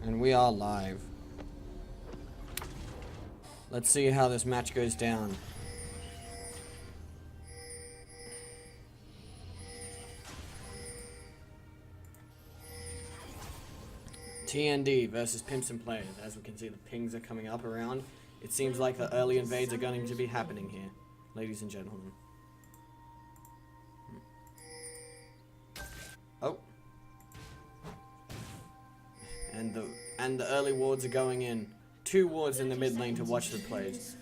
And we are live. Let's see how this match goes down. TND versus Pimps and Players. As we can see, the pings are coming up around. It seems like the early invades are going to be happening here, ladies and gentlemen. Oh. And the early wards are going in. 2 wards in the mid lane to watch the plays.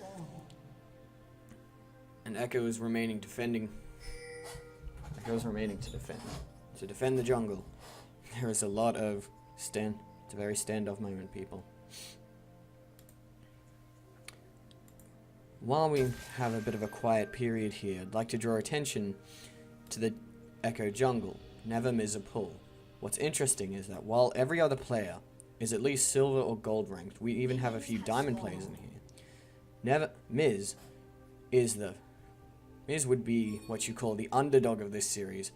And Echo is remaining defending. Echo is remaining to defend. To defend the jungle. There is a lot of it's a very standoff moment, people. While we have a bit of a quiet period here, I'd like to draw attention to the Echo jungle. Never miss a pull. What's interesting is that while every other player is at least silver or gold ranked, we even have a few diamond players in here. Miz would be what you call the underdog of this series,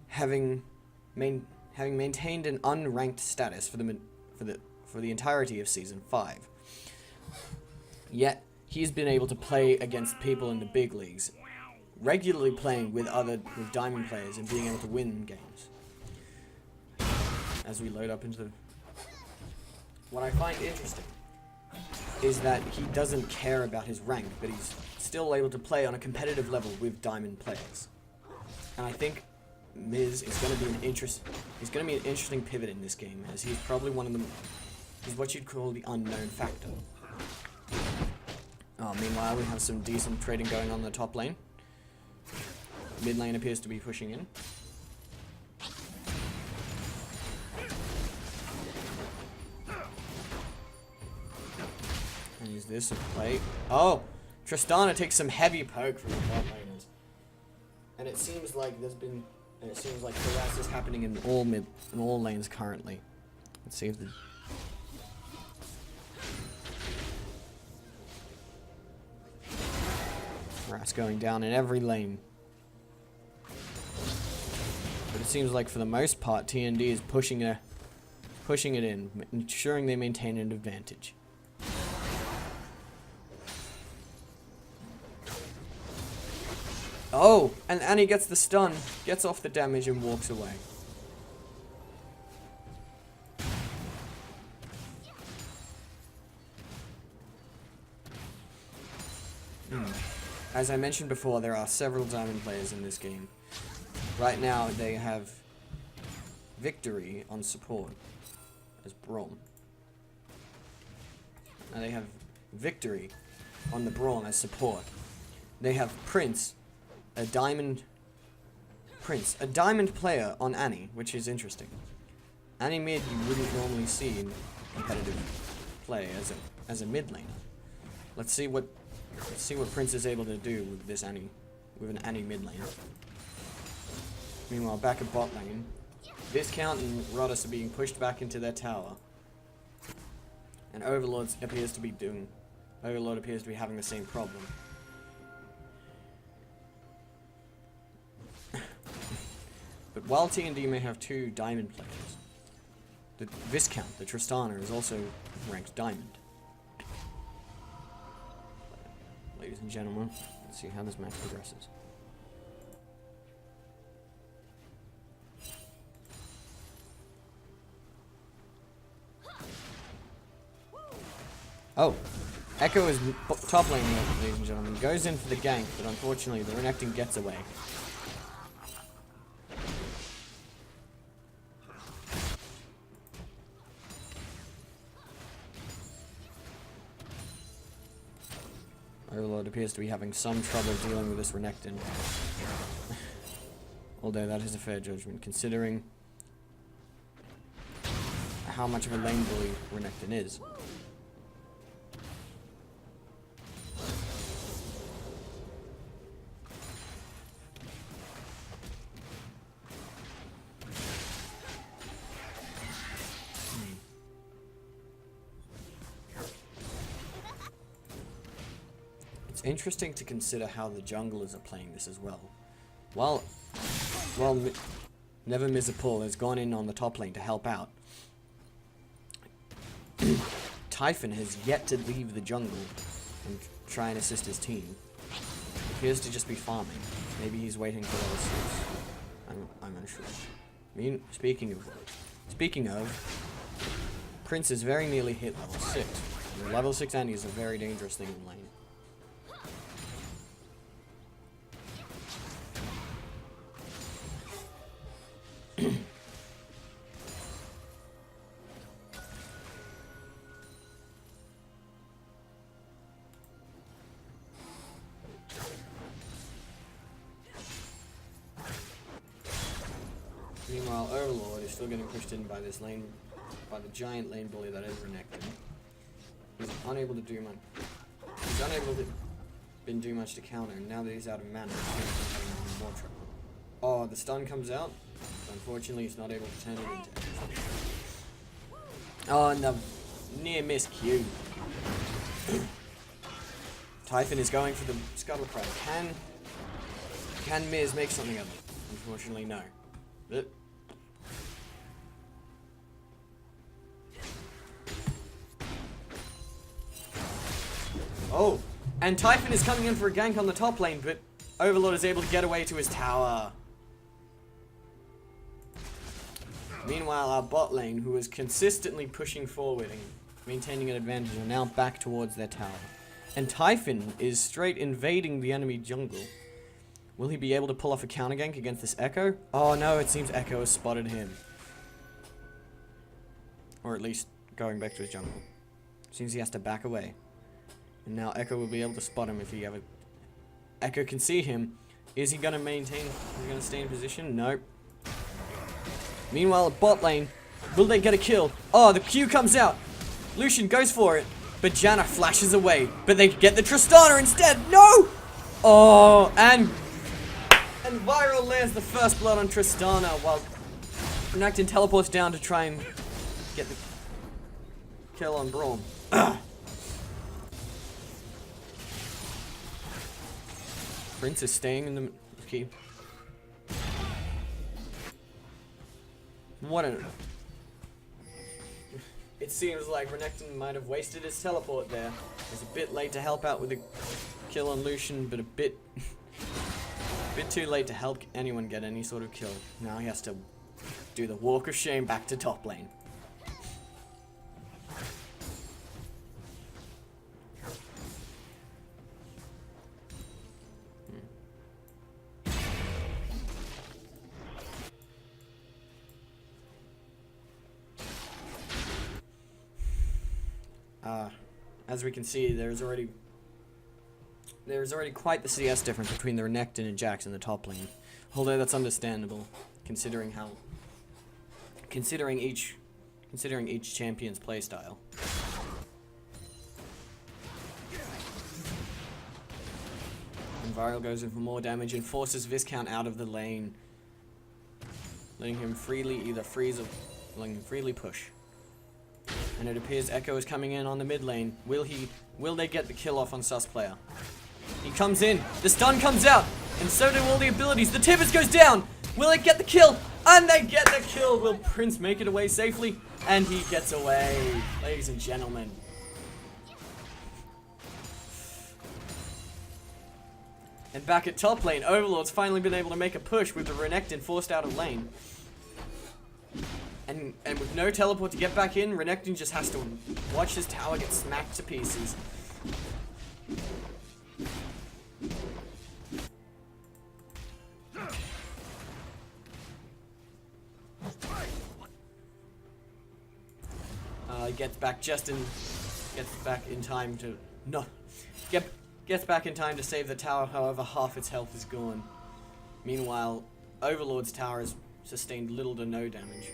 having maintained an unranked status for the entirety of Season 5. Yet he's been able to play against people in the big leagues, regularly playing with diamond players and being able to win games. As we load up into the... What I find interesting is that he doesn't care about his rank, but he's still able to play on a competitive level with diamond players. And I think Miz is going to be an interesting pivot in this game, as he's probably one of them. He's what you'd call the unknown factor. Meanwhile, we have some decent trading going on in the top lane. Mid lane appears to be pushing in. And use this to play. Oh! Tristana takes some heavy poke from the top laners. And it seems like harass is happening in all lanes currently. Let's see if the... Harass going down in every lane. But it seems like for the most part, TND is pushing it in, ensuring they maintain an advantage. Oh, and Annie gets the stun, gets off the damage and walks away. As I mentioned before, there are several diamond players in this game. Right now, they have Victory on support as Braum. Now they have Victory on the Braum as support. They have Prince, a diamond player on Annie, which is interesting. Annie mid you wouldn't normally see in competitive play as a mid laner. Let's see what Prince is able to do with an Annie mid laner. Meanwhile, back at bot lane, Viscount and Rodus are being pushed back into their tower. And Overlord appears to be having the same problem. But while TND may have 2 diamond players, the Viscount, the Tristana, is also ranked diamond. Ladies and gentlemen, let's see how this match progresses. Oh, Echo is top lane here, ladies and gentlemen. Goes in for the gank, but unfortunately the Renekton gets away. Overlord appears to be having some trouble dealing with this Renekton. Although that is a fair judgment, considering how much of a lane bully Renekton is. Interesting to consider how the junglers are playing this as well. While Never Miss a Pull has gone in on the top lane to help out, Typhon has yet to leave the jungle and try and assist his team. Appears to just be farming. Maybe he's waiting for level 6. I'm unsure. I mean, speaking of, Prince is very nearly hit level 6. And level 6 Annie is a very dangerous thing in lane. Meanwhile, Overlord is still getting pushed in by this lane, by the giant lane bully that is Renekton. He's unable to do much. He's unable to do much to counter, and now that he's out of mana, he's having more trouble. Oh, the stun comes out. Unfortunately, he's not able to turn it into anything. Oh, and the near miss Q. Typhon is going for the Scuttle Crab. Can Miz make something of it? Unfortunately, no. But oh, and Typhon is coming in for a gank on the top lane, but Overlord is able to get away to his tower. Meanwhile, our bot lane, who is consistently pushing forward and maintaining an advantage, are now back towards their tower. And Typhon is straight invading the enemy jungle. Will he be able to pull off a counter gank against this Echo? Oh no, it seems Echo has spotted him. Or at least going back to his jungle. Seems he has to back away. And now Echo will be able to spot him if he ever... Echo can see him. Is he going to maintain? Is he going to stay in position? Nope. Meanwhile, at bot lane, will they get a kill? Oh, the Q comes out. Lucian goes for it, but Janna flashes away. But they get the Tristana instead. No! Oh, and Viral lands the first blood on Tristana while Renekton teleports down to try and get the kill on Braum. Prince is staying in the key. What a... It seems like Renekton might have wasted his teleport there. He's a bit late to help out with the kill on Lucian, but a bit too late to help anyone get any sort of kill. Now he has to do the walk of shame back to top lane. As we can see, there's already quite the CS difference between the Renekton and Jax in the top lane. Although that's understandable, considering each champion's playstyle. And Viral goes in for more damage and forces Viscount out of the lane, letting him freely either freeze or letting him freely push. And it appears Echo is coming in on the mid lane. Will they get the kill off on sus player? He comes in, the stun comes out, and so do all the abilities. The Tibbers goes down. Will it get the kill? And they get the kill. Will Prince make it away safely? And he gets away, ladies and gentlemen. And back at top lane, Overlord's finally been able to make a push with the Renekton forced out of lane. And with no teleport to get back in, Renekton just has to watch his tower get smacked to pieces. Gets back in time to gets back in time to save the tower. However, half its health is gone. Meanwhile, Overlord's tower has sustained little to no damage.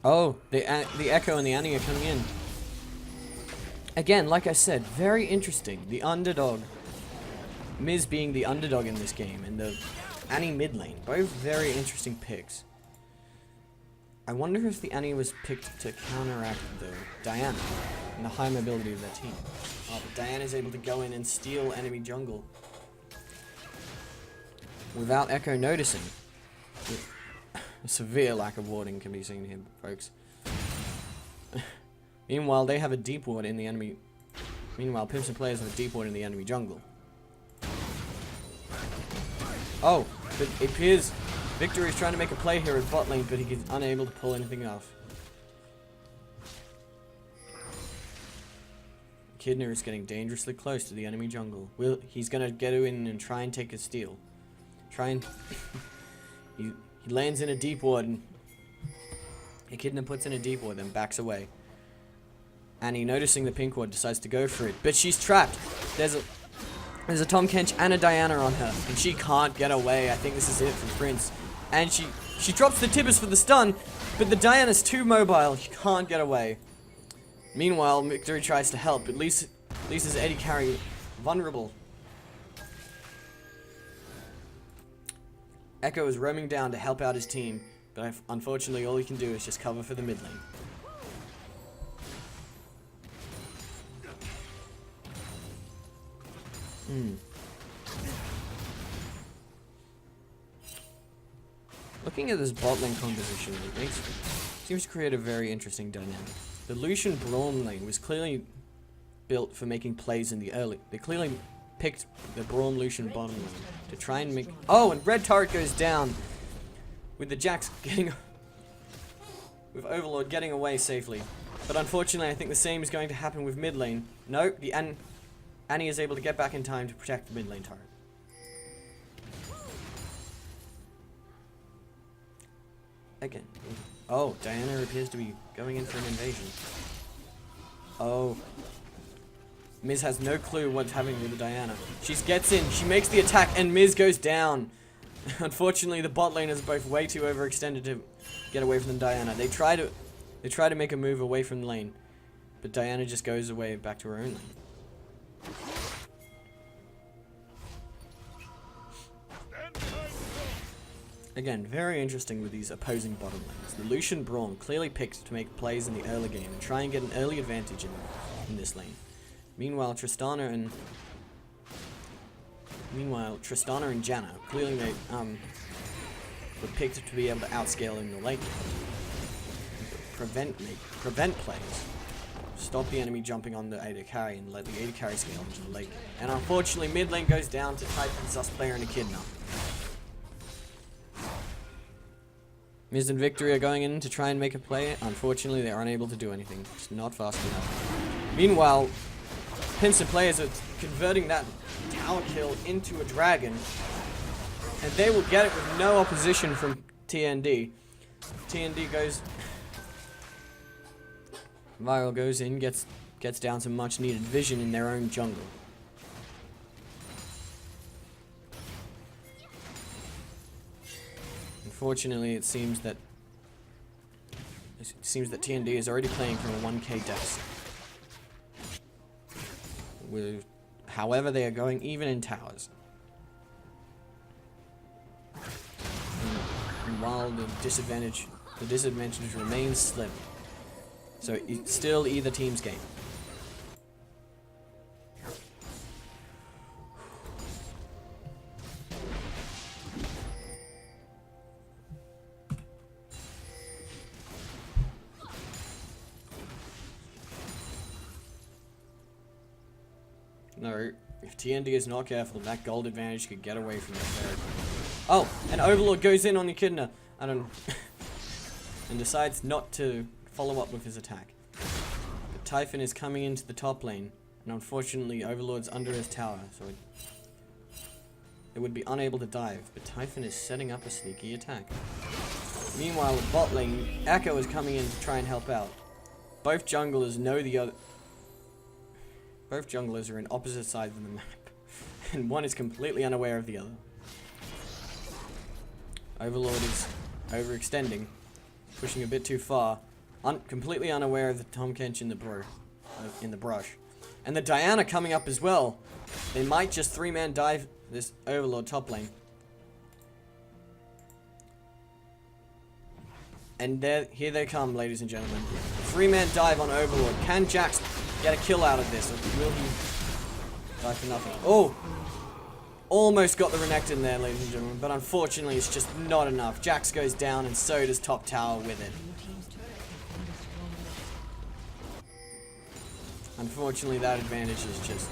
Oh, the Echo and the Annie are coming in. Again, like I said, very interesting. The underdog. Miz being the underdog in this game, and the Annie mid lane. Both very interesting picks. I wonder if the Annie was picked to counteract the Diana and the high mobility of their team. Oh, but Diana's able to go in and steal enemy jungle without Echo noticing. A severe lack of warding can be seen here, folks. Meanwhile, they have a deep ward in the enemy. Meanwhile, Pimps and players have a deep ward in the enemy jungle. Oh, but it appears Victory is trying to make a play here at bot lane, but he is unable to pull anything off. Echidna is getting dangerously close to the enemy jungle. He's gonna get in and try and take a steal. He lands in a deep ward, and Echidna puts in a deep ward, then backs away. Annie, noticing the pink ward, decides to go for it, but she's trapped. There's a Tom Kench and a Diana on her, and she can't get away. I think this is it for Prince. And she drops the Tibbers for the stun, but the Diana's too mobile. She can't get away. Meanwhile, Victory tries to help, but Lisa's AD carry vulnerable. Echo is roaming down to help out his team, but unfortunately all he can do is just cover for the mid lane. Looking at this bot lane composition, it seems to create a very interesting dynamic. The Lucian Braum lane was clearly built for making plays in the early. They clearly picked the Braum Lucian bottom lane to try and make. Oh, and red turret goes down with the Jax getting, with Overlord getting away safely. But unfortunately, I think the same is going to happen with mid lane. No, the Annie is able to get back in time to protect the mid lane turret. Again. Oh, Diana appears to be going in for an invasion. Oh. Miz has no clue what's happening with the Diana. She gets in, she makes the attack, and Miz goes down. Unfortunately, the bot lane is both way too overextended to get away from the Diana. They try to make a move away from the lane, but Diana just goes away back to her own lane. Again, very interesting with these opposing bottom lanes. The Lucian Braum clearly picked to make plays in the early game and try and get an early advantage in this lane. Meanwhile, Tristana and Janna clearly were picked to be able to outscale in the late game. Prevent plays. Stop the enemy jumping on the AD carry and let the AD carry scale into the late game. And unfortunately, mid lane goes down to Typhon, Sus player, and Echidna. Miz and Victory are going in to try and make a play. Unfortunately, they are unable to do anything. It's not fast enough. Meanwhile, Pimps and players are converting that tower kill into a dragon. And they will get it with no opposition from TND. TND goes... Viral goes in, gets down some much needed vision in their own jungle. Unfortunately, it seems that TND is already playing from a 1k deficit. However, they are going even in towers. And while the disadvantage remains slim. So it's still either team's game. No, if TND is not careful, that gold advantage could get away from the third. Oh, and Overlord goes in on Echidna. And decides not to follow up with his attack. But Typhon is coming into the top lane, and unfortunately Overlord's under his tower, so it would be unable to dive, but Typhon is setting up a sneaky attack. Meanwhile, at bot lane, Echo is coming in to try and help out. Both junglers know the other... Both junglers are in opposite sides of the map, and one is completely unaware of the other. Overlord is overextending, pushing a bit too far, completely unaware of the Tom Kench in the brush. And the Diana coming up as well. They might just three-man dive this Overlord top lane. And here they come, ladies and gentlemen. 3-man dive on Overlord. Can Jax get a kill out of this, or will he die for nothing? Oh! Almost got the Renekton there, ladies and gentlemen, but unfortunately it's just not enough. Jax goes down, and so does top tower with it. Unfortunately, that advantage is just...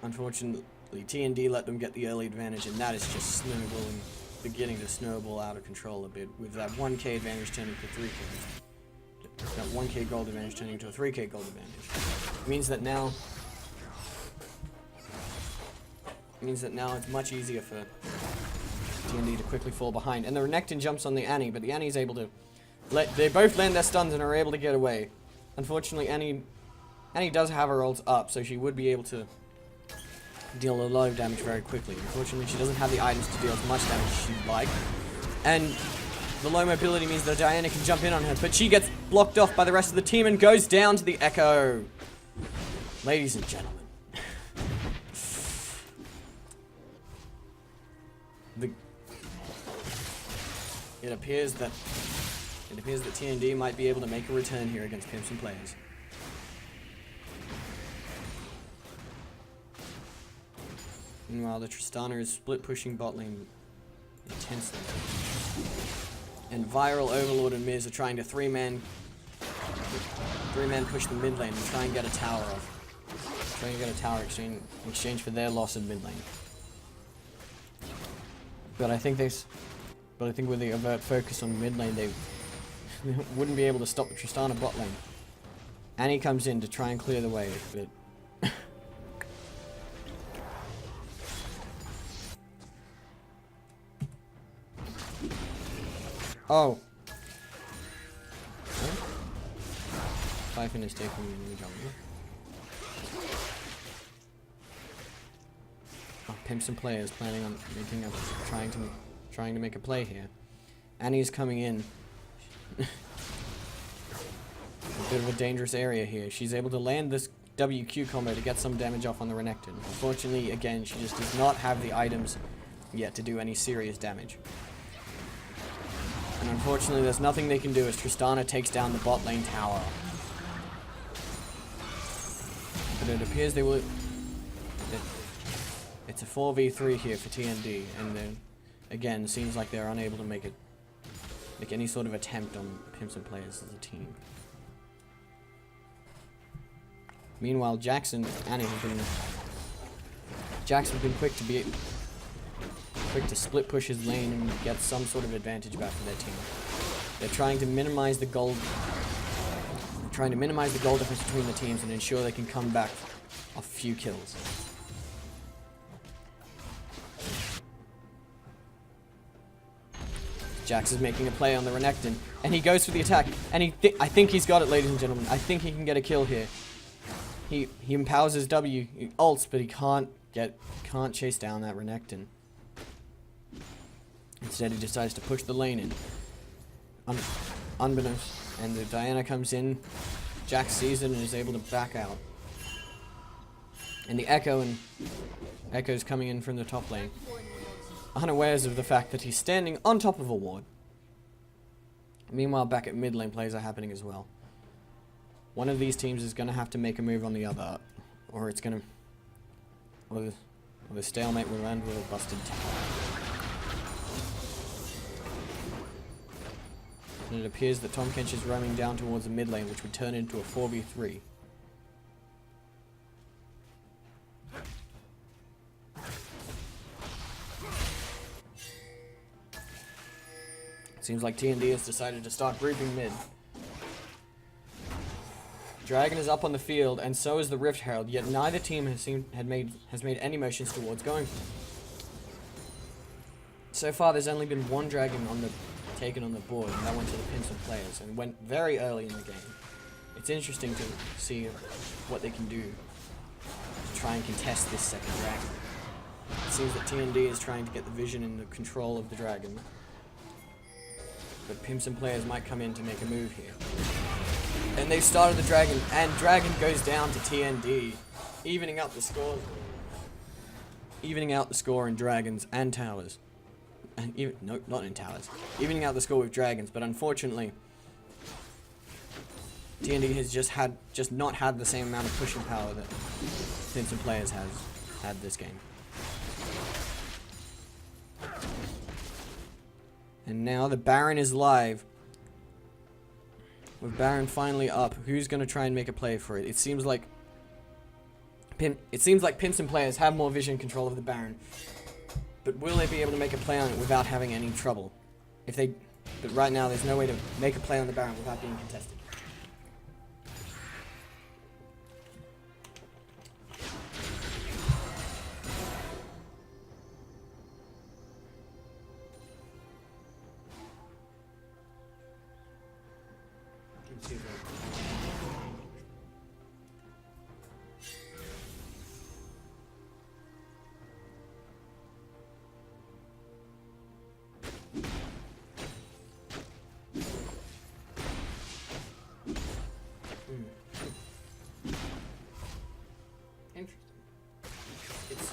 Unfortunately, TND let them get the early advantage, and that is just snowballing, beginning to snowball out of control a bit, with that 1k advantage turning to 3k. That 1k gold advantage turning to a 3k gold advantage. It means that now it's much easier for TND to quickly fall behind. And the Renekton jumps on the Annie, but the Annie's able to... They both land their stuns and are able to get away. Unfortunately, Annie does have her ults up, so she would be able to deal a lot of damage very quickly. Unfortunately, she doesn't have the items to deal as much damage as she'd like. And the low mobility means that Diana can jump in on her, but she gets blocked off by the rest of the team and goes down to the Echo. Ladies and gentlemen. It appears that TND might be able to make a return here against Pimps and Players. Meanwhile, the Tristana is split pushing bot lane intensely. And Viral, Overlord, and Miz are trying to three-man push the mid lane and try and get a tower off. Trying to get a tower in exchange for their loss in mid lane. But I think with the overt focus on mid lane, they wouldn't be able to stop the Tristana bot lane. Annie comes in to try and clear the way, but oh. Typhon is taking the jungle. Oh, Pimps and Players planning on trying to make a play here. Annie's coming in. A bit of a dangerous area here. She's able to land this WQ combo to get some damage off on the Renekton. Unfortunately, again, she just does not have the items yet to do any serious damage. And unfortunately, there's nothing they can do as Tristana takes down the bot lane tower. But it appears they will... It's a 4v3 here for TND, and then, again, seems like they're unable to make any sort of attempt on Pimps and Players as a team. Meanwhile, Jackson and Annie have been quick to split push his lane and get some sort of advantage back for their team. They're trying to minimize the gold. Difference between the teams and ensure they can come back a few kills. Jax is making a play on the Renekton, and he goes for the attack, and I think he's got it, ladies and gentlemen. I think he can get a kill here. He empowers his W, he ults, but he can't chase down that Renekton. Instead, he decides to push the lane in. Unbeknownst, and the Diana comes in. Jax sees it and is able to back out. And the Echo's coming in from the top lane, unawares of the fact that he's standing on top of a ward. Meanwhile, back at mid lane, plays are happening as well. One of these teams is going to have to make a move on the other, or it's going to... Or the stalemate will end with a busted tower. And it appears that Tom Kench is roaming down towards the mid lane, which would turn into a 4v3. Seems like TND has decided to start grouping mid. Dragon is up on the field, and so is the Rift Herald, yet neither team has made any motions towards going for them. So far, there's only been one Dragon taken on the board, and that went to the Pimps and Players, and went very early in the game. It's interesting to see what they can do to try and contest this second Dragon. It seems that TND is trying to get the vision and the control of the Dragon. But Pimps and Players might come in to make a move here. And they've started the Dragon, and Dragon goes down to TND, evening out the score in Dragons and Towers. and even no, not in towers, evening out the score with dragons. But unfortunately, TND has just not had the same amount of pushing power that SMP Players has had this game. And now the Baron is live. With Baron finally up, who's going to try and make a play for it? It seems like Pinsent Players have more vision control of the Baron. But will they be able to make a play on it without having any trouble? But right now there's no way to make a play on the Baron without being contested.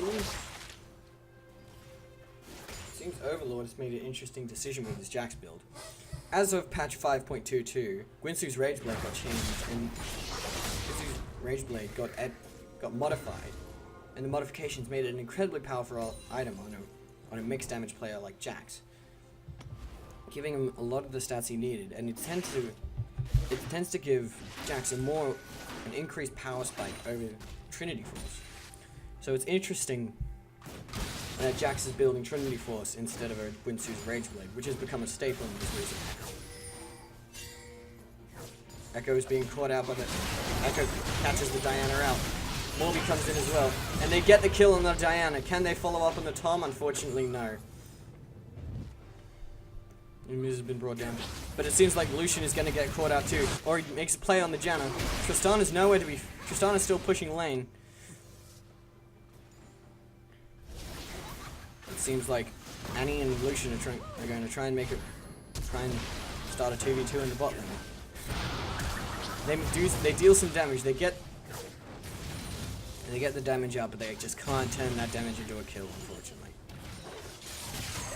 It seems Overlord has made an interesting decision with his Jax build. As of patch 5.22, Guinsoo's Rageblade got changed, and Guinsoo's Rageblade got modified, and the modifications made it an incredibly powerful item on a mixed damage player like Jax, giving him a lot of the stats he needed, and it tends to give Jax an increased power spike over Trinity Force. So it's interesting that Jax is building Trinity Force instead of a Guinsoo's Rageblade, which has become a staple in this recent patch. Echo is being caught out by Echo catches the Diana out. Morby comes in as well, and they get the kill on the Diana. Can they follow up on the Tom? Unfortunately, no. Miz has been brought down. But it seems like Lucian is going to get caught out too. Or he makes a play on the Janna. Tristana's nowhere to be... Tristana's still pushing lane. It seems like Annie and Lucian are going to try and start a 2v2 in the bot lane. They deal some damage. They get the damage out, but they just can't turn that damage into a kill, unfortunately.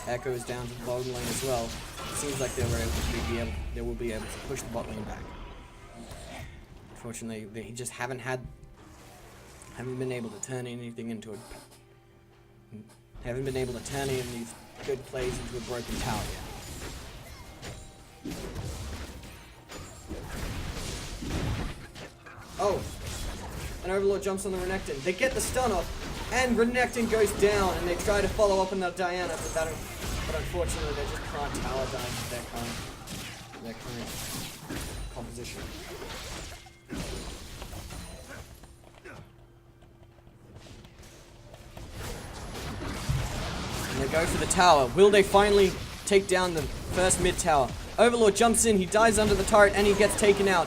Echo is down to the bottom lane as well. It seems like they will be able to push the bot lane back. Unfortunately, they just haven't been able to turn anything into a... Haven't been able to turn any of these good plays into a broken tower yet. Oh! An Overlord jumps on the Renekton. They get the stun off, and Renekton goes down, and they try to follow up on that Diana, but unfortunately they just can't tower dive their current composition. And they go for the tower. Will they finally take down the first mid tower? Overlord jumps in, he dives under the turret, and he gets taken out.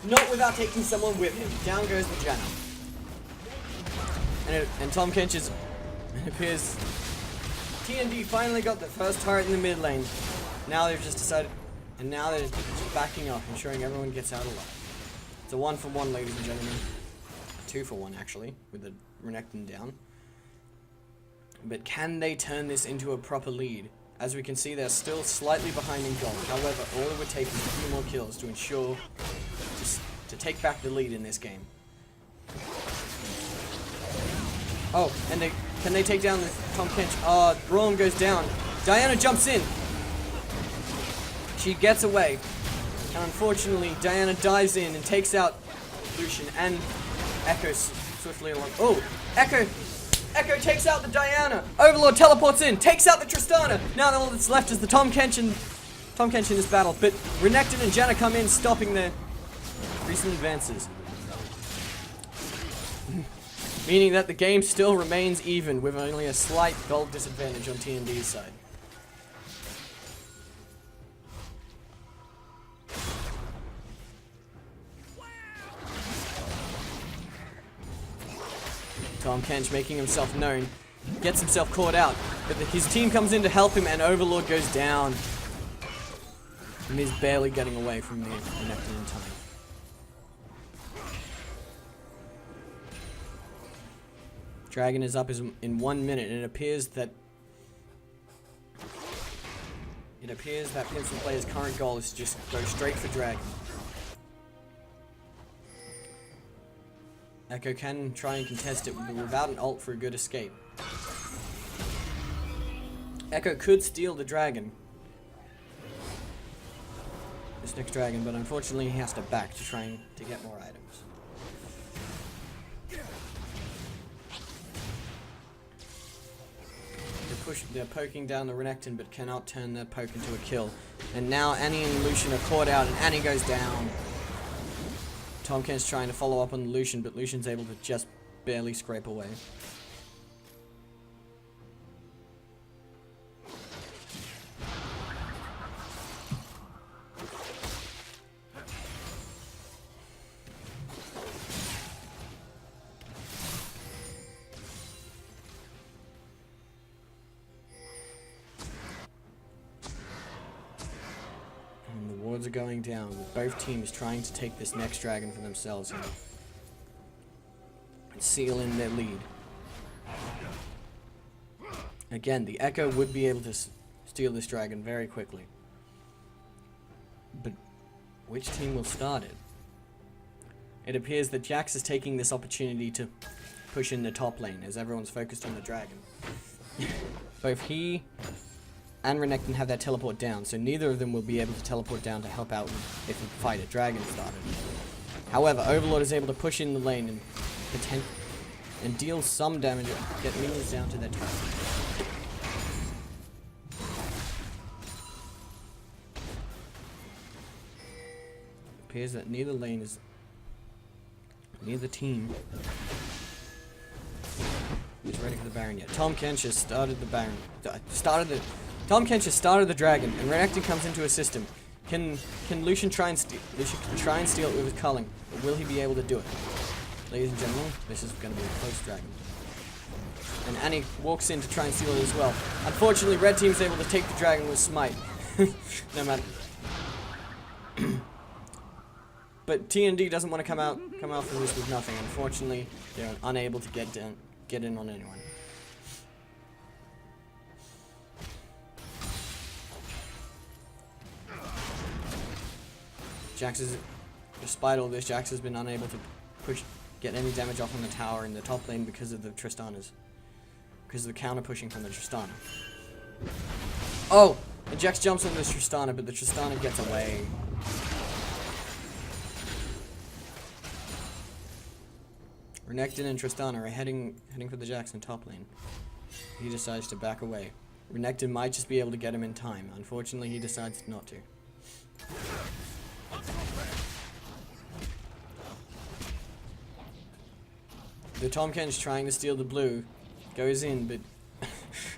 Not without taking someone with him. Down goes the Janna. And Tom Kench it appears TND finally got the first turret in the mid lane. Now they've just decided, and now they're just backing up, ensuring everyone gets out alive. It's a 1-for-1, ladies and gentlemen. 2-for-1 actually, with the Renekton down. But can they turn this into a proper lead? As we can see, they're still slightly behind in gold. However, all it would take is a few more kills to ensure to take back the lead in this game. Oh, and can they take down the Tom Kench? Braum goes down. Diana jumps in. She gets away. And unfortunately, Diana dives in and takes out Lucian and Echo swiftly along. Oh, Echo takes out the Diana. Overlord teleports in, takes out the Tristana. Now all that's left is the Tom Kench in this battle. But Renekton and Janna come in, stopping their recent advances. Meaning that the game still remains even, with only a slight gold disadvantage on TND's side. Tom Kench making himself known, gets himself caught out, but his team comes in to help him, and Overlord goes down. And he's barely getting away from the Renekton in time. Dragon is up in 1 minute, and it appears that It appears that Pimson Player's current goal is to just go straight for Dragon. Echo can try and contest it, but without an ult for a good escape. Echo could steal the Dragon. This next Dragon, but unfortunately he has to back to try to get more items. They're poking down the Renekton, but cannot turn their poke into a kill. And now Annie and Lucian are caught out, and Annie goes down. Tom Kent's trying to follow up on Lucian, but Lucian's able to just barely scrape away. Are going down, with both teams trying to take this next dragon for themselves here and seal in their lead. Again, the Echo would be able to steal this dragon very quickly, but which team will start it? It appears that Jax is taking this opportunity to push in the top lane as everyone's focused on the dragon. Both he and Renekton have that teleport down, so neither of them will be able to teleport down to help out if the fight at Dragon started. However, Overlord is able to push in the lane and deal some damage, get minions down to their top. It appears that neither team is ready for the Baron yet. Tom Kench has started the Baron. Tom Kench has started the Dragon, and Renekton comes into a system. Can Lucian try and steal? Lucian can try and steal it with his culling, but will he be able to do it? Ladies and gentlemen, this is going to be a close Dragon. And Annie walks in to try and steal it as well. Unfortunately, Red Team's able to take the Dragon with Smite. No matter. But TND doesn't want to come out from this with nothing. Unfortunately, they're unable to get in on anyone. Despite all this, Jax has been unable to get any damage off on the tower in the top lane because of the Tristanas. Because of the counter pushing from the Tristana. Oh! And Jax jumps on the Tristana, but the Tristana gets away. Renekton and Tristana are heading for the Jax in top lane. He decides to back away. Renekton might just be able to get him in time. Unfortunately, he decides not to. The Tom Kench trying to steal the blue goes in, but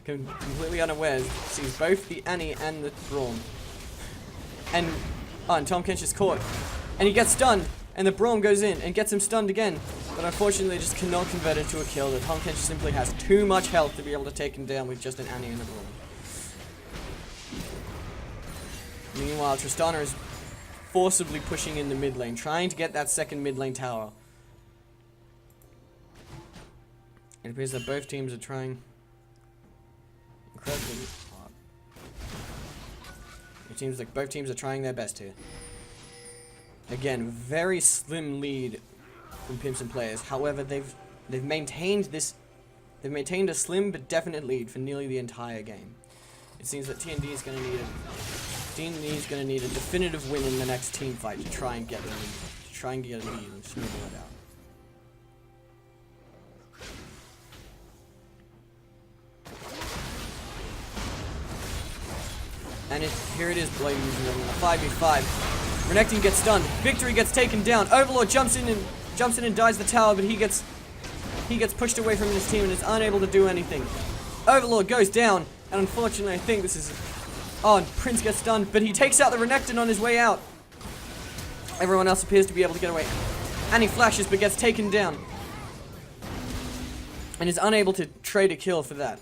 completely unaware, sees both the Annie and the Braum. And Tom Kench is caught. And he gets stunned, and the Braum goes in and gets him stunned again. But unfortunately, they just cannot convert it to a kill. The Tom Kench simply has too much health to be able to take him down with just an Annie and a Braum. Meanwhile, Tristana is forcibly pushing in the mid lane, trying to get that second mid lane tower. It appears that both teams are trying incredibly hard. It seems like both teams are trying their best here. Again, very slim lead from Pimson Players. However, they've maintained a slim but definite lead for nearly the entire game. It seems that TND is going to need a definitive win in the next team fight to try and get a lead, and snowball it out. And here it is, ladies and gentlemen, a 5v5. Renekton gets stunned. Victory gets taken down. Overlord jumps in and dies the tower, but he gets pushed away from his team and is unable to do anything. Overlord goes down, and unfortunately, I think this is. Oh, and Prince gets stunned, but he takes out the Renekton on his way out. Everyone else appears to be able to get away. And he flashes, but gets taken down, and is unable to trade a kill for that.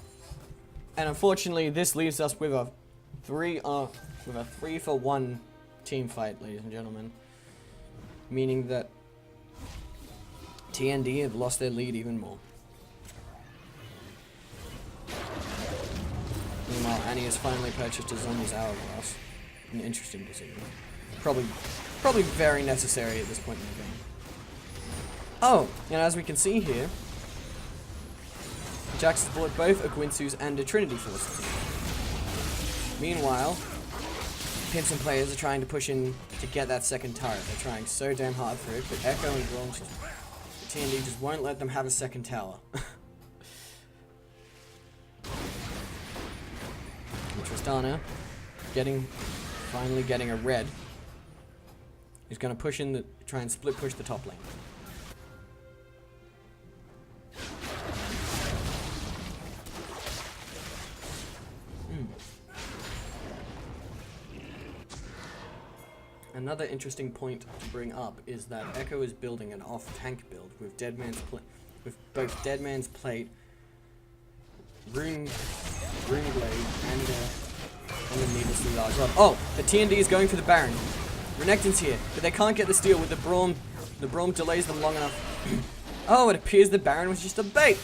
And unfortunately, this leaves us with a 3-for-1 team fight, ladies and gentlemen. Meaning that TND have lost their lead even more. Meanwhile, Annie has finally purchased a Zombies Hourglass. An interesting decision. Probably very necessary at this point in the game. Oh, and as we can see here, Jax has bought both a Gwinsu's and a Trinity Force. Meanwhile, Pimps and players are trying to push in to get that second turret. They're trying so damn hard for it, but Echo and Braum, the TND just won't let them have a second tower. And Tristana finally getting a red. He's going to push in try and split push the top lane. Another interesting point to bring up is that Echo is building an off-tank build with both Deadman's Plate, Rune Blade, and a needlessly large rod. Oh, the TND is going for the Baron. Renekton's here, but they can't get the steal with the Braum. The Braum delays them long enough. Oh, it appears the Baron was just a bait.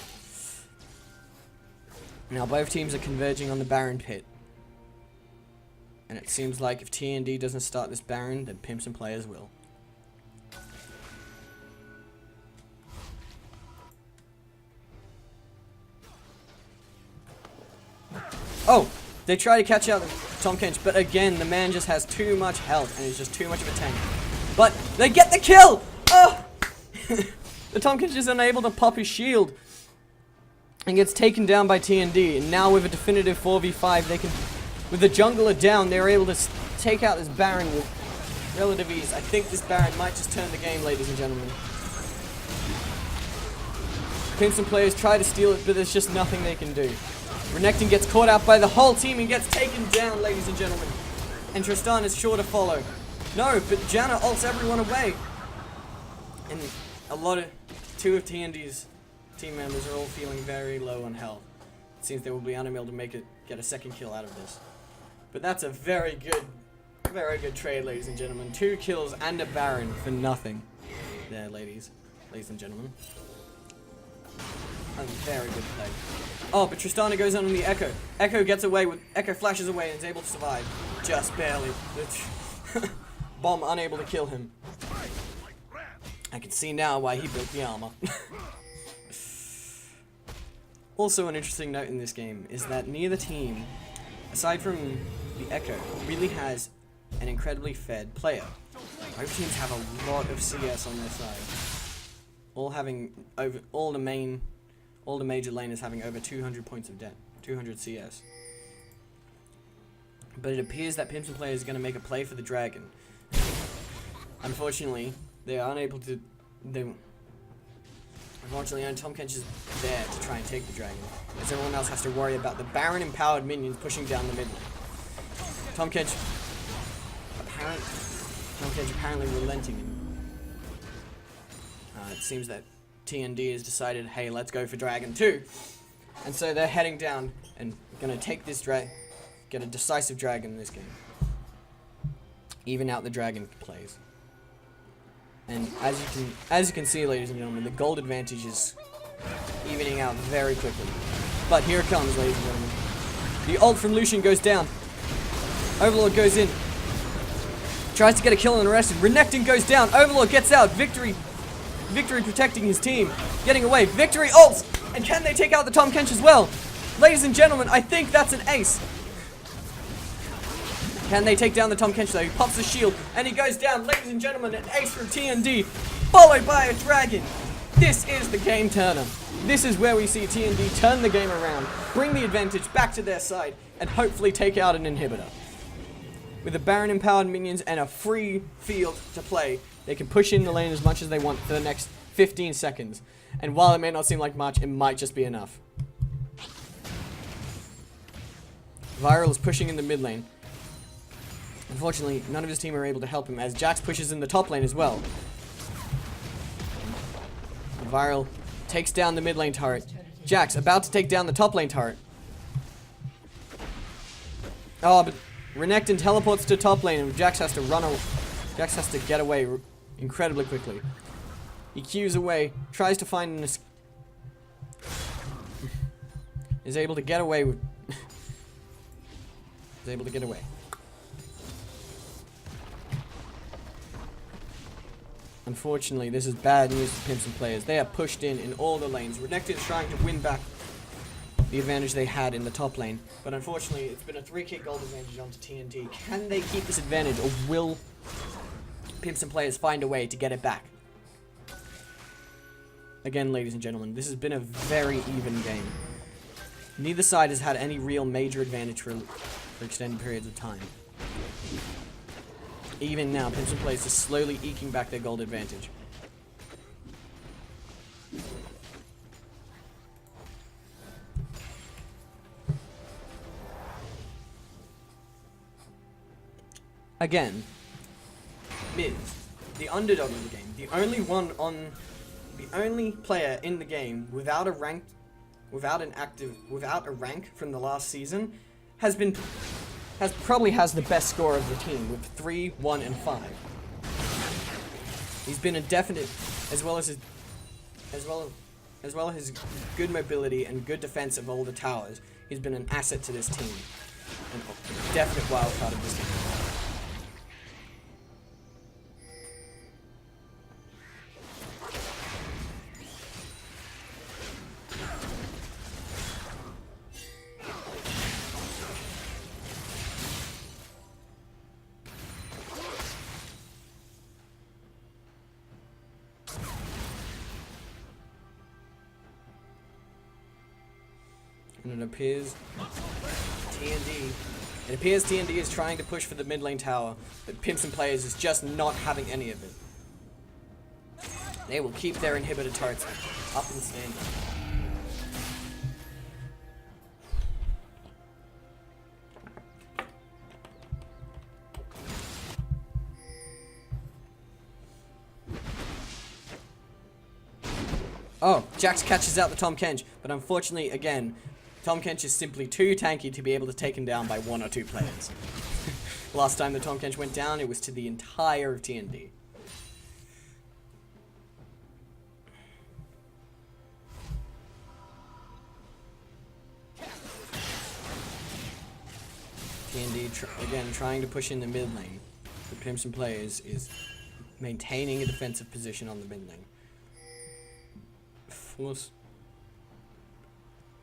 Now both teams are converging on the Baron pit. And it seems like if TND doesn't start this Baron, then Pimps and players will. Oh! They try to catch out Tahm Kench, but again, the man just has too much health and is just too much of a tank. But they get the kill! Oh! The Tahm Kench is unable to pop his shield and gets taken down by TND. And now with a definitive 4v5, they can... With the jungler down, they're able to take out this Baron with relative ease. I think this Baron might just turn the game, ladies and gentlemen. Pimps and players try to steal it, but there's just nothing they can do. Renekton gets caught out by the whole team and gets taken down, ladies and gentlemen. And Tristan is sure to follow. No, but Janna ults everyone away. And two of TND's team members are all feeling very low on health. It seems they will be unable to get a second kill out of this. But that's a very good trade, ladies and gentlemen. 2 kills and a Baron for nothing. There, ladies and gentlemen. A very good play. Oh, but Tristana goes on the Echo. Echo flashes away and is able to survive. Just barely. Bomb unable to kill him. I can see now why he built the armor. Also, an interesting note in this game is that neither team, aside from the Echo, really has an incredibly fed player. Both teams have a lot of CS on their side. All the major laners having over 200 points of debt, 200 CS. But it appears that Pimps and players are going to make a play for the dragon. Unfortunately, they are unable to. Unfortunately, only Tahm Kench is there to try and take the dragon, as everyone else has to worry about the Baron-empowered minions pushing down the mid lane. Tahm Kench apparently relenting. It seems that TND has decided, hey, let's go for Dragon 2. And so they're heading down and gonna take this get a decisive dragon in this game. Even out the dragon plays. And as you can see, ladies and gentlemen, the gold advantage is evening out very quickly. But here it comes, ladies and gentlemen. The ult from Lucian goes down. Overlord goes in. Tries to get a kill on the rest. Renekton goes down. Overlord gets out. Victory protecting his team. Getting away. Victory ults. And can they take out the Tahm Kench as well? Ladies and gentlemen, I think that's an ace. Can they take down the Tahm Kench though? He pops the shield and he goes down. Ladies and gentlemen, an ace from TND, followed by a dragon. This is the game turner. This is where we see TND turn the game around, bring the advantage back to their side, and hopefully take out an inhibitor. With the Baron-empowered minions and a free field to play, they can push in the lane as much as they want for the next 15 seconds. And while it may not seem like much, it might just be enough. Viral is pushing in the mid lane. Unfortunately, none of his team are able to help him as Jax pushes in the top lane as well. Viral takes down the mid lane turret. Jax about to take down the top lane turret. Oh, but Renekton teleports to top lane and Jax has to run away. Jax has to get away incredibly quickly. He queues away, tries to find an is able to get away with is able to get away. Unfortunately, this is bad news for Pimps and Players. They are pushed in all the lanes. Renekton is trying to win back the advantage they had in the top lane, but unfortunately, it's been a 3-kick gold advantage onto TND. Can they keep this advantage, or will Pimps and Players find a way to get it back? Again, ladies and gentlemen, this has been a very even game. Neither side has had any real major advantage for extended periods of time. Even now, Pimps and Players are slowly eking back their gold advantage. Again, Miz, the underdog of the game, the only player in the game without a rank from the last season, probably has the best score of the team with 3, 1, and 5. He's been a definite, as well as his good mobility and good defense of all the towers. He's been an asset to this team, and a definite wildcard of this team. And it appears TND is trying to push for the mid lane tower, but Pimps and Players is just not having any of it. They will keep their inhibitor turrets up and standing. Oh, Jax catches out the Tahm Kench, but unfortunately, again, Tahm Kench is simply too tanky to be able to take him down by 1 or 2 players. Last time the Tahm Kench went down, it was to the entire of TND. TND, again, trying to push in the mid lane. The Pimps and Players is maintaining a defensive position on the mid lane.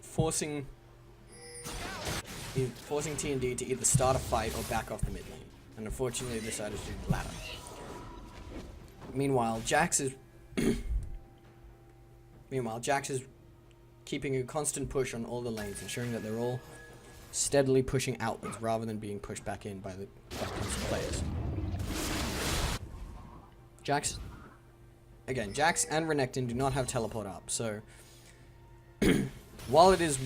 Forcing TND to either start a fight or back off the mid lane, and unfortunately they decided to do the latter. Meanwhile, Jax is keeping a constant push on all the lanes, ensuring that they're all steadily pushing outwards rather than being pushed back in by the players. Jax and Renekton do not have teleport up, so while it is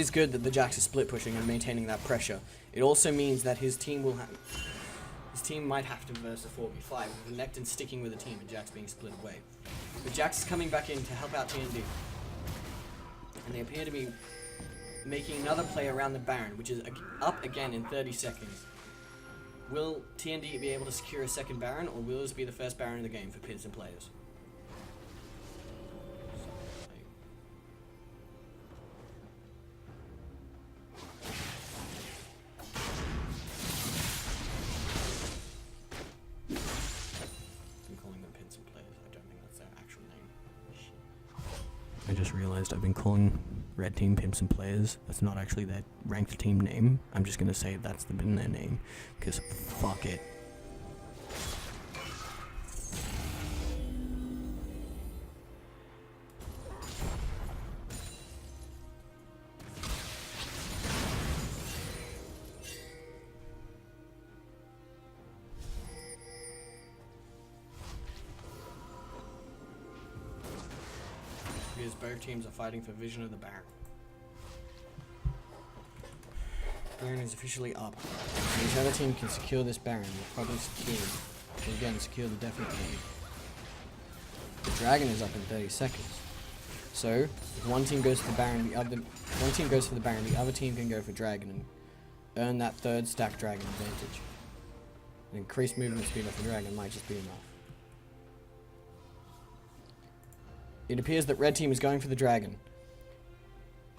good that the Jax is split pushing and maintaining that pressure, it also means that his team might have to verse a 4v5 with Renekton sticking with the team and Jax being split away. But Jax is coming back in to help out TND, and they appear to be making another play around the Baron, which is up again in 30 seconds. Will TND be able to secure a second Baron, or will this be the first Baron in the game for Pimps and Players? I'm calling them Pimps and Players. I don't think that's their actual name. I just realized I've been calling Red Team Pimps and Players. That's not actually their ranked team name. I'm just gonna say that's been their name, because fuck it. Because both teams are fighting for vision of the Baron. Baron is officially up. If each other team can secure this Baron, will probably secure the definite lead. The Dragon is up in 30 seconds. So, if one team goes for the Baron, the other team can go for Dragon and earn that third stack Dragon advantage. An increased movement speed of the Dragon might just be enough. It appears that Red Team is going for the Dragon,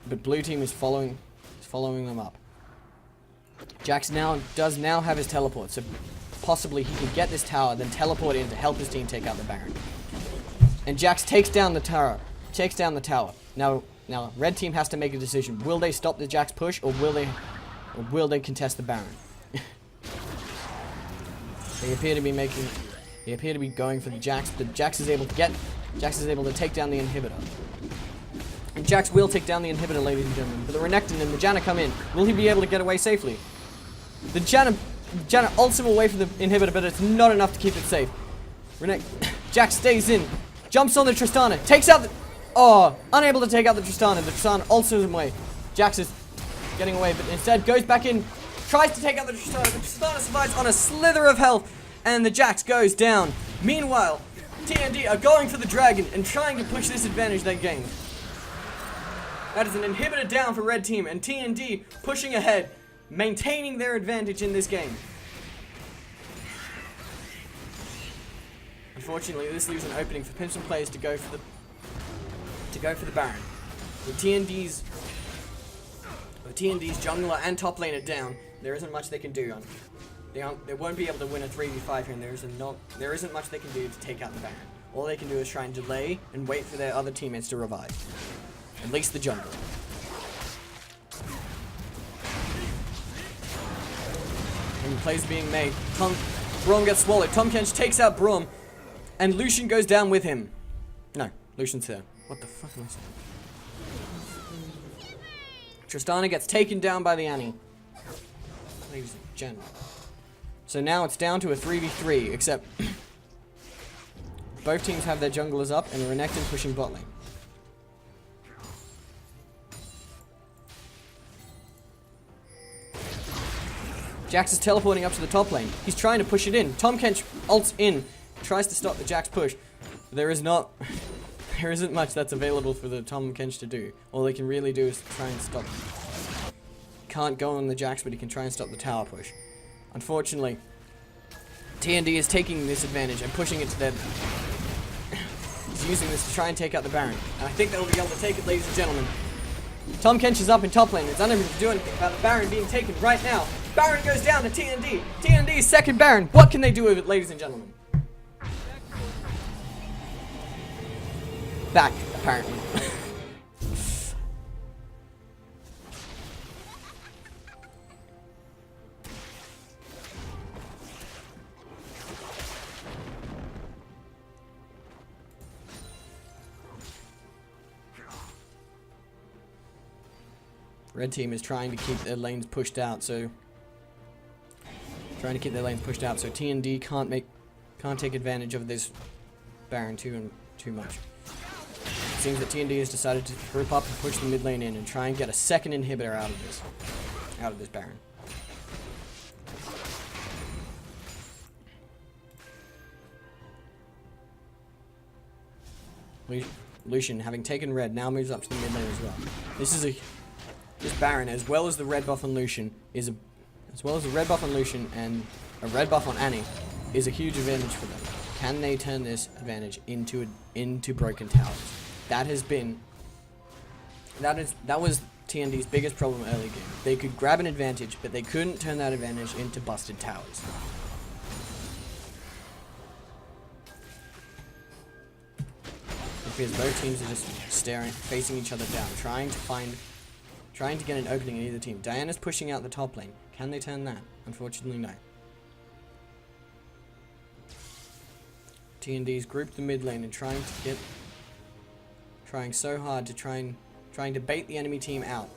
but Blue Team is following them up. Jax does now have his teleport, so possibly he can get this tower, then teleport in to help his team take out the Baron. And Jax takes down the tower. Now, red team has to make a decision. Will they stop the Jax push, or will they contest the Baron? They appear to be going for the Jax, but Jax is able to take down the inhibitor. And Jax will take down the inhibitor, ladies and gentlemen. But the Renekton and the Janna come in. Will he be able to get away safely? The Janna ults him away from the inhibitor, but it's not enough to keep it safe. Jax stays in, jumps on the Tristana, takes out the... Oh, unable to take out the Tristana. The Tristana ults him away. Jax is getting away, but instead goes back in, tries to take out the Tristana. The Tristana survives on a slither of health, and the Jax goes down. Meanwhile, TND are going for the dragon and trying to push this advantage they gained. That is an inhibitor down for red team, and TND pushing ahead, maintaining their advantage in this game. Unfortunately, this leaves an opening for Pimpson players to go for the Baron. With TND's jungler and top laner down, there isn't much they can do. They won't be able to win a 3v5 here, and there isn't much they can do to take out the Baron. All they can do is try and delay and wait for their other teammates to revive. At least the jungler. And plays being made. Braum gets swallowed. Tahm Kench takes out Braum, and Lucian goes down with him. No, Lucian's there. What the fuck am I saying? Tristana gets taken down by the Annie. Ladies and gentlemen. So now it's down to a 3v3, except both teams have their junglers up and Renekton pushing bot lane. Jax is teleporting up to the top lane. He's trying to push it in. Tahm Kench ults in, tries to stop the Jax push. There isn't much that's available for the Tahm Kench to do. All they can really do is try and stop. Can't go on the Jax, but he can try and stop the tower push. Unfortunately, TND is taking this advantage and pushing it to their... He's using this to try and take out the Baron. And I think they'll be able to take it, ladies and gentlemen. Tahm Kench is up in top lane. It's unable to do anything about the Baron being taken right now. Baron goes down to TND. TND's second Baron. What can they do with it, ladies and gentlemen? Back, apparently. Red team is trying to keep their lanes pushed out, so TND can't take advantage of this Baron too much. It seems that TND has decided to group up and push the mid lane in and try and get a second inhibitor out of this Baron. Lucian, having taken red, now moves up to the mid lane as well. This Baron, as well as the red buff on Lucian, and a red buff on Annie, is a huge advantage for them. Can they turn this advantage into broken towers? That was TND's biggest problem early game. They could grab an advantage, but they couldn't turn that advantage into busted towers. Because both teams are just facing each other down, trying to get an opening in either team. Diana's pushing out the top lane. Can they turn that? Unfortunately, no. TND's grouped the mid lane and trying so hard to trying to bait the enemy team out.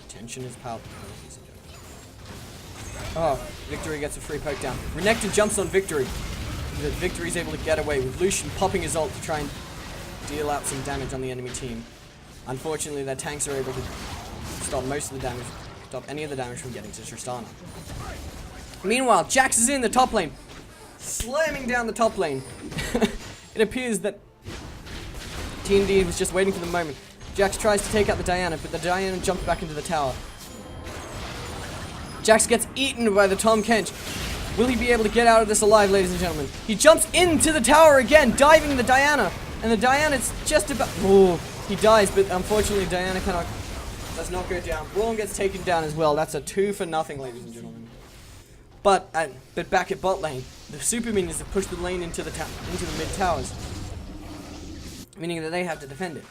Tension is palpable. Oh, Victory gets a free poke down. Renekton jumps on Victory. But Victory's able to get away with Lucian popping his ult to try and deal out some damage on the enemy team. Unfortunately, their tanks are able to stop most of the damage, stop any of the damage from getting to Tristana. Meanwhile, Jax is in the top lane, slamming down the top lane. It appears that TND was just waiting for the moment. Jax tries to take out the Diana, but the Diana jumps back into the tower. Jax gets eaten by the Tahm Kench. Will he be able to get out of this alive, ladies and gentlemen? He jumps into the tower again, diving the Diana. And the Diana's just about... Oh, he dies, but unfortunately Diana does not go down. Braun gets taken down as well. That's a 2 for nothing, ladies and gentlemen. But back at bot lane, the super minions have pushed the lane into the mid towers, meaning that they have to defend it.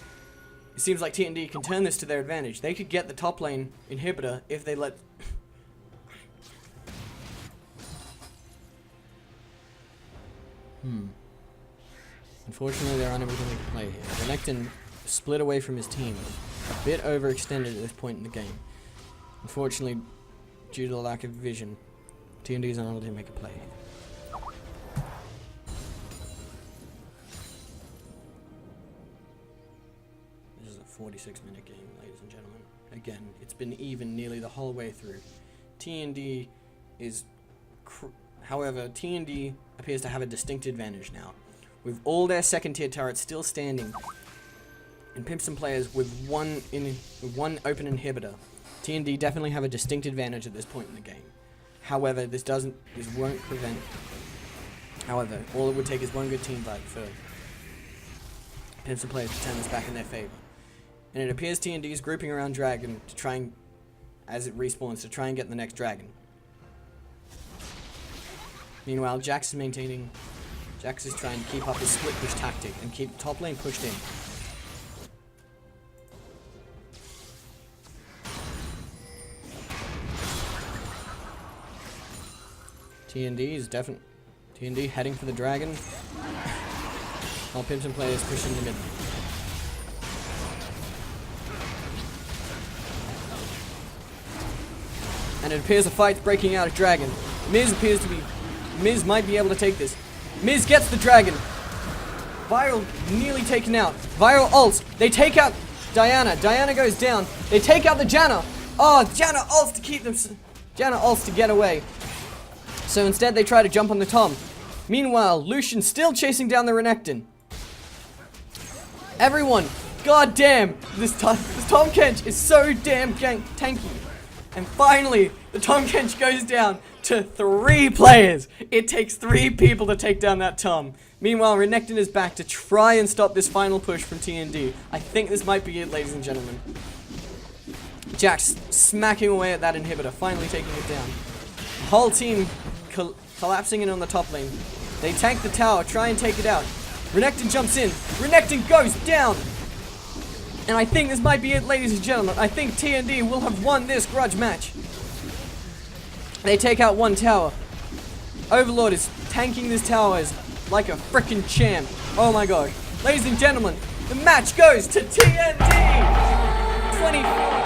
It seems like TND can turn this to their advantage. They could get the top lane inhibitor if they let... Unfortunately, they're unable to make a play here. Renekton split away from his team. A bit overextended at this point in the game. Unfortunately, due to the lack of vision, TND is unable to make a play here. This is a 46-minute game, ladies and gentlemen. Again, it's been even nearly the whole way through. TND is... However, TND appears to have a distinct advantage now. With all their second-tier turrets still standing, and Pimps and players with one open inhibitor, TND definitely have a distinct advantage at this point in the game. However, this won't prevent... However, all it would take is one good team fight for Pimps and players to turn this back in their favor. And it appears TND is grouping around Dragon to try and, as it respawns, to try and get the next Dragon. Meanwhile, Jax is trying to keep up his split push tactic and keep top lane pushed in. TND heading for the Dragon, while Pimps and players pushing the mid. And it appears a fight's breaking out at Dragon. Miz might be able to take this. Miz gets the Dragon. Viral nearly taken out. Viral ults. They take out Diana. Diana goes down. They take out the Janna. Oh, Janna ults to keep them... Janna ults to get away. So instead they try to jump on the Tahm. Meanwhile, Lucian's still chasing down the Renekton. Everyone, god damn, this Tahm Kench is so damn tanky. And finally, the Tahm Kench goes down to 3 players. It takes 3 people to take down that Tahm. Meanwhile, Renekton is back to try and stop this final push from TND. I think this might be it, ladies and gentlemen. Jax smacking away at that inhibitor, finally taking it down. The whole team collapsing in on the top lane. They tank the tower, try and take it out. Renekton jumps in. Renekton goes down. And I think this might be it, ladies and gentlemen. I think TND will have won this grudge match. They take out one tower. Overlord is tanking this tower like a frickin' champ. Oh my god. Ladies and gentlemen, the match goes to TND! 24